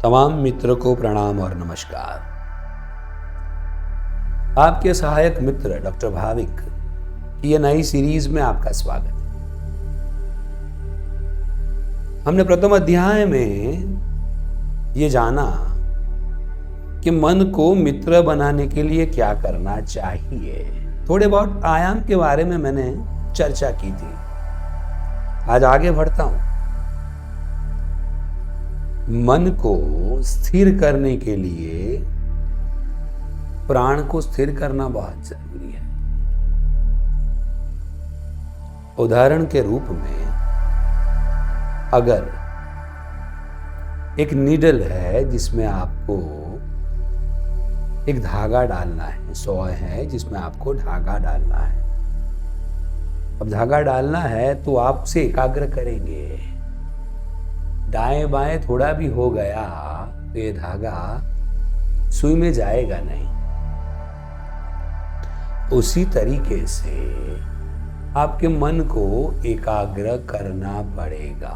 तमाम मित्रों को प्रणाम और नमस्कार। आपके सहायक मित्र डॉक्टर भाविक की ये नई सीरीज में आपका स्वागत है। हमने प्रथम अध्याय में ये जाना कि मन को मित्र बनाने के लिए क्या करना चाहिए। थोड़े बहुत आयाम के बारे में मैंने चर्चा की थी। आज आगे बढ़ता हूं। मन को स्थिर करने के लिए प्राण को स्थिर करना बहुत जरूरी है। उदाहरण के रूप में अगर एक नीडल है जिसमें आपको एक धागा डालना है, सॉय है जिसमें आपको धागा डालना है। अब धागा डालना है तो आप उसे एकाग्र करेंगे। दाएं बाएं थोड़ा भी हो गया तो ये धागा सुई में जाएगा नहीं। उसी तरीके से आपके मन को एकाग्र करना पड़ेगा।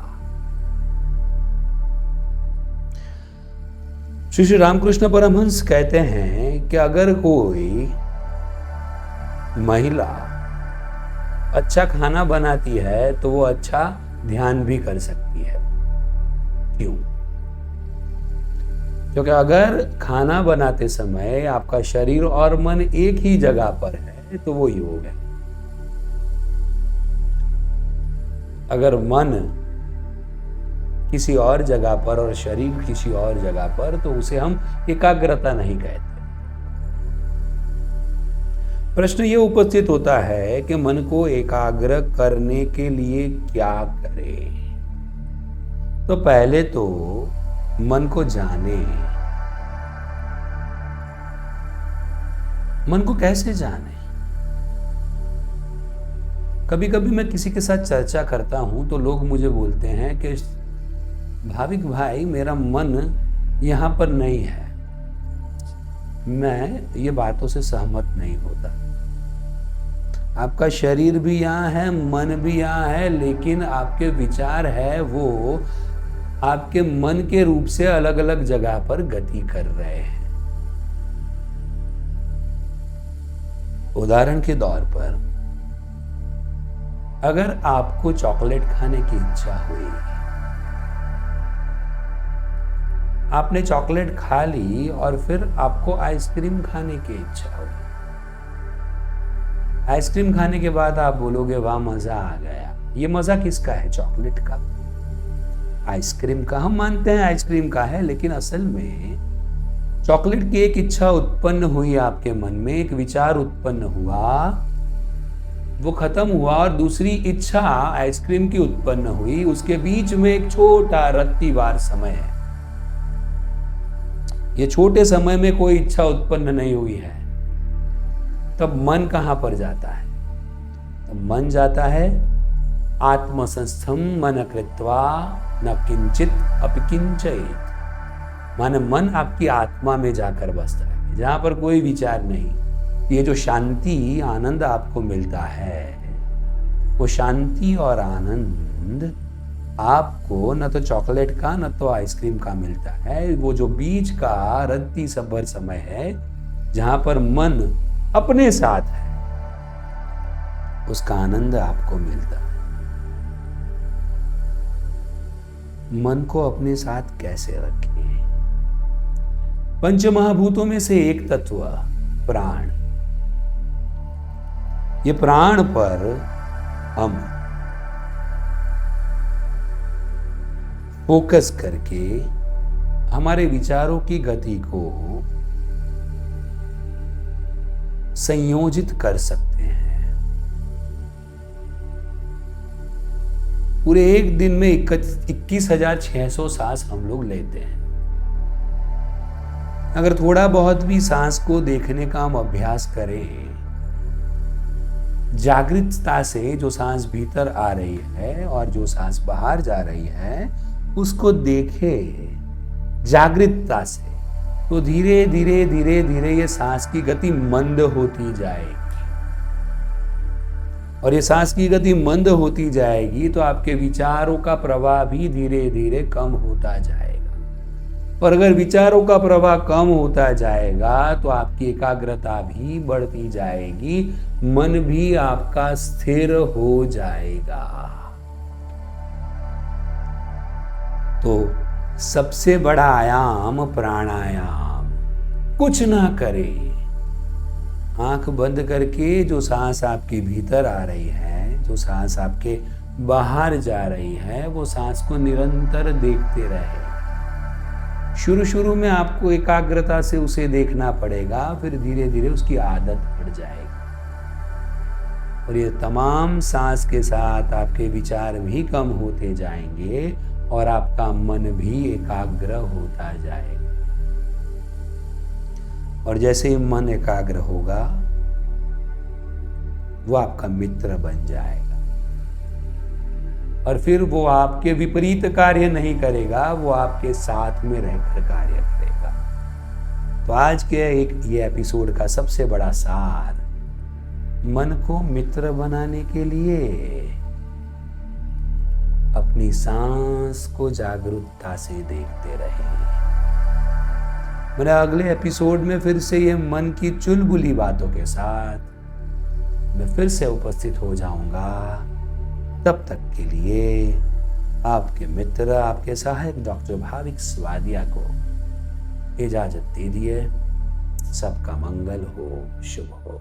श्री रामकृष्ण परमहंस कहते हैं कि अगर कोई महिला अच्छा खाना बनाती है तो वो अच्छा ध्यान भी कर सकती है। क्यों? क्योंकि अगर खाना बनाते समय आपका शरीर और मन एक ही जगह पर है तो वो योग है। अगर मन किसी और जगह पर और शरीर किसी और जगह पर तो उसे हम एकाग्रता नहीं कहते। प्रश्न ये उपस्थित होता है कि मन को एकाग्र करने के लिए क्या करें। तो पहले तो मन को जाने। मन को कैसे जाने? कभी कभी मैं किसी के साथ चर्चा करता हूं तो लोग मुझे बोलते हैं कि भाविक भाई मेरा मन यहां पर नहीं है। मैं ये बातों से सहमत नहीं होता। आपका शरीर भी यहाँ है, मन भी यहाँ है, लेकिन आपके विचार है वो आपके मन के रूप से अलग अलग जगह पर गति कर रहे हैं। उदाहरण के तौर पर अगर आपको चॉकलेट खाने की इच्छा हुई, आपने चॉकलेट खा ली और फिर आपको आइसक्रीम खाने की इच्छा हुई। आइसक्रीम खाने के बाद आप बोलोगे वाह मजा आ गया। ये मजा किसका है? चॉकलेट का, आइसक्रीम का। हम मानते हैं आइसक्रीम का है, लेकिन असल में चॉकलेट की एक इच्छा उत्पन्न हुई आपके मन में, एक विचार उत्पन्न हुआ, वो खत्म हुआ और दूसरी इच्छा आइसक्रीम की उत्पन्न हुई। उसके बीच में एक छोटा रत्तीवार समय है। ये छोटे समय में कोई इच्छा उत्पन्न नहीं हुई है। तब मन कहां पर जाता है? तब मन जाता है आत्मसंस्थम मन कृत्वा न किंचित अपि किंचयेत। माने मन आपकी आत्मा में जाकर बसता है, जहां पर कोई विचार नहीं। ये जो शांति आनंद आपको मिलता है, वो शांति और आनंद आपको न तो चॉकलेट का न तो आइसक्रीम का मिलता है। वो जो बीच का रत्ती सबर समय है जहां पर मन अपने साथ है, उसका आनंद आपको मिलता है। मन को अपने साथ कैसे रखें? पंचमहाभूतों में से एक तत्व प्राण। ये प्राण पर हम फोकस करके हमारे विचारों की गति को संयोजित कर सकते हैं। पूरे एक दिन में 21,600 सांस हम लोग लेते हैं। अगर थोड़ा बहुत भी सांस को देखने का हम अभ्यास करें, जागृतता से जो सांस भीतर आ रही है और जो सांस बाहर जा रही है उसको देखे जागृतता से, तो धीरे धीरे धीरे धीरे ये सांस की गति मंद होती जाएगी। और ये सांस की गति मंद होती जाएगी तो आपके विचारों का प्रवाह भी धीरे धीरे कम होता जाएगा। और अगर विचारों का प्रवाह कम होता जाएगा तो आपकी एकाग्रता भी बढ़ती जाएगी, मन भी आपका स्थिर हो जाएगा। तो सबसे बड़ा आयाम प्राणायाम। कुछ ना करें, आंख बंद करके जो सांस आपके भीतर आ रही है, जो सांस आपके बाहर जा रही है, वो सांस को निरंतर देखते रहे। शुरू शुरू में आपको एकाग्रता से उसे देखना पड़ेगा, फिर धीरे धीरे उसकी आदत पड़ जाएगी। और ये तमाम सांस के साथ आपके विचार भी कम होते जाएंगे और आपका मन भी एकाग्र होता जाएगा। और जैसे ही मन एकाग्र होगा, वो आपका मित्र बन जाएगा और फिर वो आपके विपरीत कार्य नहीं करेगा, वो आपके साथ में रहकर कार्य करेगा। तो आज के ये एपिसोड का सबसे बड़ा सार, मन को मित्र बनाने के लिए अपनी सांस को जागरूकता से देखते रहें। मेरे अगले एपिसोड में फिर से ये मन की चुलबुली बातों के साथ मैं फिर से उपस्थित हो जाऊंगा। तब तक के लिए आपके मित्र, आपके सहायक डॉक्टर भाविक स्वादिया को इजाजत दीजिए। सबका मंगल हो, शुभ हो।